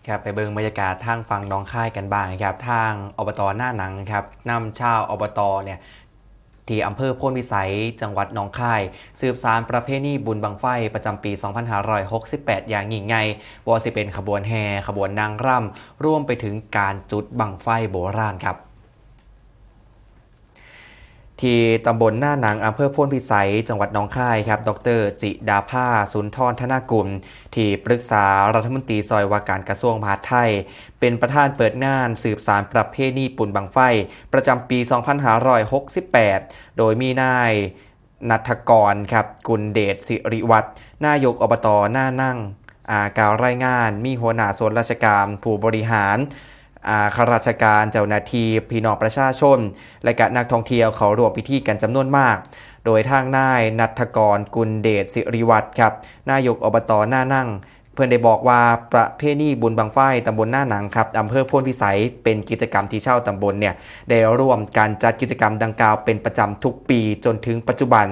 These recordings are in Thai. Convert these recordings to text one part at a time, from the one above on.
ครับไปเบิ่งบรรยากาศทางฝั่งหนองคายกันบ้างครับทางอบตหน้าหนังครับนำชาวอบตเนี่ยที่อำเภอโพนพิสัยจังหวัดหนองคายสืบสานประเพณีบุญบังไฟประจำปี 2568 อย่างยิ่งใหญ่ว่าสิเป็นขบวนแห่ขบวนนางร่ำร่วมไปถึงการจุดบังไฟโบราณครับ ที่ตำบลหน้าหนังอำเภอโพนพิสัยจังหวัดหนองคายครับดรจิดาภาสุนทรธนากุลที่ปรึกษารัฐมนตรีซอยว่าการกระทรวงมหาดไทยเป็นประธานเปิดงานสืบสารประเพณีปุ่นบังไฟประจำปี 2568 โดยมีนายนัทกรครับกุลเดชสิริวัฒน์นายกอบตหน้านั่งกล่าวรายงานมีหัวหน้าส่วนราชการผู้บริหารข้าราชการเจ้าหน้าที่พี่น้องประชาชนและก็นักท่องเที่ยวเขาร่วมพิธีกันจำนวนมาก โดยทางนายนัทกรกุลเดชสิริวัฒน์ครับนายกอบตหน้านั่งเพื่อนได้บอกว่าประเพณีบุญบังไฟตำบลหน้าหนังครับอำเภอโพนพิสัยเป็นกิจกรรมที่ชาวตำบลเนี่ยได้ร่วมการจัดกิจกรรมดังกล่าวเป็นประจำทุกปีจนถึงปัจจุบัน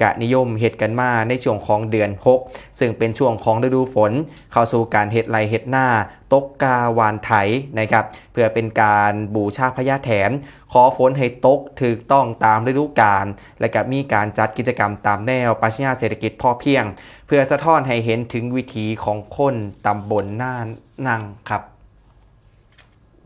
กะนิยมเฮ็ดกันมาในช่วงของเดือน6ซึ่งเป็นช่วงของฤดูฝนเข้าสู่การเฮ็ดไรเฮ็ดหน้าตกกาวานไถนะครับเพื่อเป็นการบูชาพญาแถนขอฝนให้ตกถูกต้องตามฤดูกาลและก็มีการจัดกิจกรรมตามแนวปรัชญาเศรษฐกิจพอเพียงเพื่อสะท้อนให้เห็นถึงวิถีของคนตำบลหน้านังครับ